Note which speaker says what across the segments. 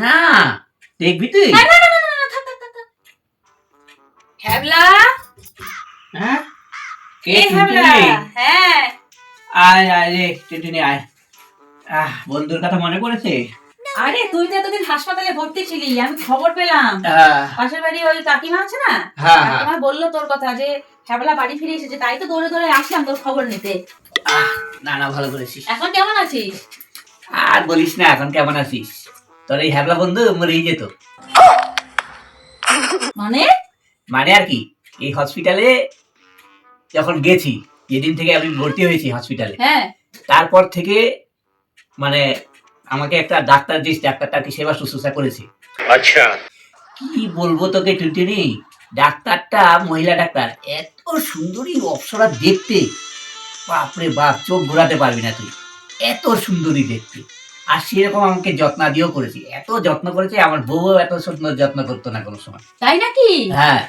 Speaker 1: না দেখবি তুই?
Speaker 2: না না না না না, থাক থাক থাক থাক। হ্যাবলা,
Speaker 1: হ্যাঁ কে
Speaker 2: এই হ্যাবলা,
Speaker 1: টুনটুনি?
Speaker 2: হ্যাঁ
Speaker 1: আয় আয় রে টুনটুনি আয়। বন্ধুর কথা মনে পড়েছে?
Speaker 2: আরে তুই তো এতদিন হাসপাতালে ভর্তি ছিলি, আমি খবর পেলাম। পাশের বাড়ি ওই কাকিমা আছে না,
Speaker 1: হ্যাঁ হ্যাঁ।
Speaker 2: কাকিমা বললো তোর কথা যে হ্যাবলা বাড়ি ফিরে এসেছে, তাই তো দৌড়ে দৌড়ে আসলাম তোর খবর নিতে।
Speaker 1: না না ভালো করেছিস।
Speaker 2: এখন কেমন আছিস?
Speaker 1: আর বলিস না, এখন কেমন আছিস? তোর এই হ্যাবলা বন্ধু মরেই যেত।
Speaker 2: মানে?
Speaker 1: মানে আর কি, এই হসপিটালে যখন গেছি, যেদিন থেকে আমি ভর্তি হয়েছি হসপিটালে,
Speaker 2: হ্যাঁ
Speaker 1: তারপর থেকে মানে আমাকে একটা ডাক্তার, যে ডাক্তারটা কি সেবা শুশ্রূষা করেছে,
Speaker 3: আচ্ছা
Speaker 1: কি বলবো তোকে টুনটুনি, ডাক্তারটা মহিলা ডাক্তার, এত সুন্দরী অপ্সরা দেখতে, বাপরে বাপ, চোখ ঘোরাতে পারবি না তুই, এত সুন্দরী দেখতে। আর সেরকম আমাকে যত্নাদিও করেছে, এত যত্ন করেছে, আমার বউও এত সুন্দর যত্ন করতো না কোনো সময়।
Speaker 2: তাই নাকি?
Speaker 1: হ্যাঁ,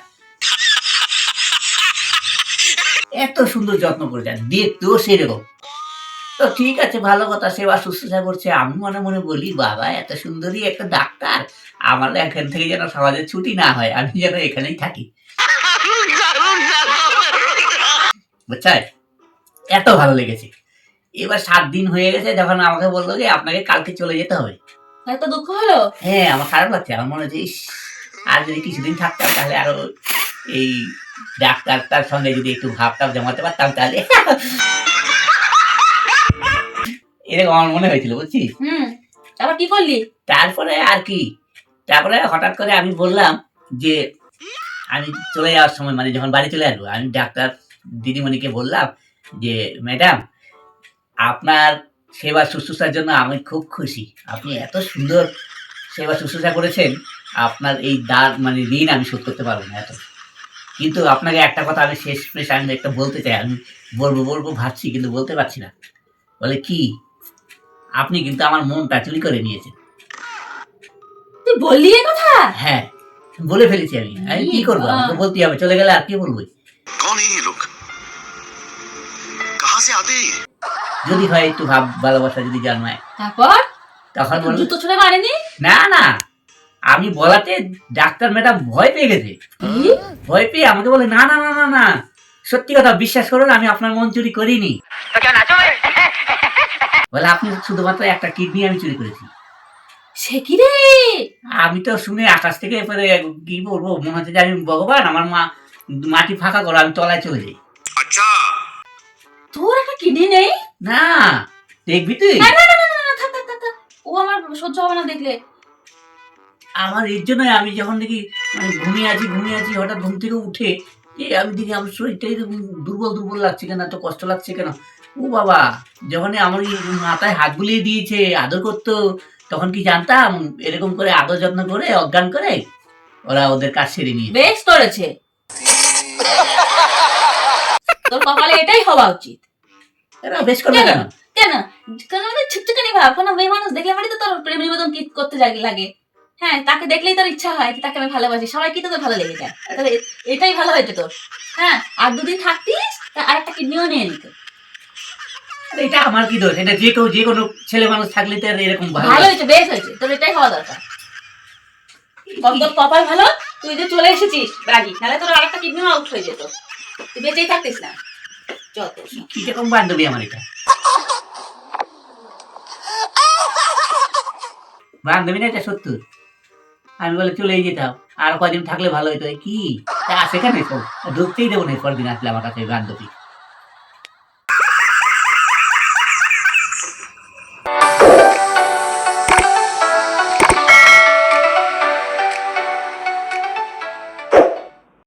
Speaker 1: এত সুন্দর যত্ন করেছে, আর দেখতেও সেরকম। তো ঠিক আছে, ভালো কথা, সেবা শুশ্রূষা করছে। আমি মনে মনে বলি, বাবা এত সুন্দরী একটা ডাক্তার, আমার এখান থেকে যেন সমাজে ছুটি না হয়, আমি যেন এখানেই থাকি, বুঝছাই? এত ভালো লেগেছে। এবার 7 দিন হয়ে গেছে, যখন আমাকে বললো যে আপনাকে কালকে চলে যেতে হবে।
Speaker 2: এত দুঃখ হলো?
Speaker 1: হ্যাঁ, আমার খারাপ লাগছে, আমার মনে হচ্ছে ইস, আর যদি কিছুদিন থাকতাম তাহলে আরো এই ডাক্তারটার সঙ্গে যদি একটু ভাবটাপ জমাতে পারতাম, তাহলে এরকম আমার মনে হয়েছিল, বুঝছিস?
Speaker 2: তারপর কি করলি?
Speaker 1: তারপরে আর কি, তারপরে হঠাৎ করে আমি বললাম যে আমি চলে যাওয়ার সময়, মানে যখন বাড়ি চলে আসবো, আমি ডাক্তার দিদিমণিকে বললাম যে ম্যাডাম, আপনার সেবা শুশ্রূষার জন্য আমি খুব খুশি, আপনি এত সুন্দর সেবা শুশ্রূষা করেছেন, আপনার এই মানে ঋণ আমি শোধ করতে পারবো না এত। কিন্তু আপনাকে একটা কথা আমি শেষ আমি একটা বলতে চাই, আমি বলবো বলবো ভাবছি, কিন্তু বলতে পারছি না। বলে কি, আপনি কিন্তু আমার মনটা চুরি করে নিয়েছেন।
Speaker 2: তুই বললি এ কথা?
Speaker 1: হ্যাঁ, বলে ফেলেছি আমি। আমি কি করবো, আমাকে বলতে হবে, চলে গেলে আর কি বলবো?
Speaker 3: कौन है ये लोग कहाँ से आते हैं
Speaker 1: যদি হয় একটু ভাব ভালোবাসা যদি জন্মায়,
Speaker 2: তারপর
Speaker 1: তখন বলবো
Speaker 2: জুতো ছুঁড়ে মারেনি?
Speaker 1: না না, আমি বলাতে ডাক্তার ম্যাডাম ভয় পেয়ে গেছে। ভয় পেয়ে আমাকে বলে না না না না না, সত্যি কথা বিশ্বাস করুন, আমি আপনার মন চুরি করিনি। বলে আপনি শুধুমাত্র একটা কিডনি আমি চুরি করেছি।
Speaker 2: সে কি রে?
Speaker 1: আমি তো শুনে আকাশ থেকে পরে কি বলবো, মনে হচ্ছে যে আমি ভগবান, আমার মাটি ফাঁকা করো, আমি তলায় চলে যাই।
Speaker 3: अच्छा
Speaker 2: তোর একটা কিডনি নেই?
Speaker 1: না, দেখবি তুই?
Speaker 2: না না না না না, থাক থাক থাক থাক। ও আমার সহ্য হবে না দেখলে।
Speaker 1: আমার এর জন্য আমি যখন দেখি মানে ঘুমিয়ে আছি, হঠাৎ ঘুম থেকে উঠে আমি দেখি আমার শরীরটা এরকম দুর্বল দুর্বল লাগছে কেন, এত কষ্ট লাগছে কেন। ও বাবা, যখন আমার এই মাথায় হাত বুলিয়ে দিয়েছে, আদর করতো, তখন কি জানতাম এরকম করে আদর যত্ন করে অজ্ঞান করে ওরা ওদের কাজ সেরে নিয়ে।
Speaker 2: বেশ করেছে, তোর কপালে এটাই হওয়া উচিত।
Speaker 1: এরা বেশ করবে কেন?
Speaker 2: কেন? কেন মানে ছুটছুটানি ভাব, কোনো মেয়ে মানুষ দেখলে মানে তো তোর প্রেম নিবেদন কি করতে লাগে। হ্যাঁ, তাকে দেখলেই তোর ইচ্ছা হয় যে তাকে আমি ভালোবাসি, সবাই কি তোকে ভালো লেগে যায়, তাহলে এটাই ভালো হয়েছে তোর। হ্যাঁ, আর দুদিন থাকতিস আর একটা কিডনিও নিয়ে নিত।
Speaker 1: এটা আমার কি দোষ? এটা যে কোনো ছেলে মানুষ থাকলে তো আর এরকম
Speaker 2: ভালো হয়েছে, বেশ হয়েছে, তোর এটাই হওয়া দরকার। তোর কপাল ভালো, তুই যে চলে এসেছিস রাজি, নাহলে তোর আরেকটা কিডনিও আউট হয়ে যেত, তুই বেঁচেই থাকতিস না। যত
Speaker 1: কি রকম বান্ধবী আমার এটা? বান্ধবী না, এটা সত্য। আমি বলে চলেই যেতাম, আর কদিন থাকলে ভালো হইতো। কি সেখানে ঢুকতেই দেবো না, পরদিন আসলে আমার কাছে বান্ধবী।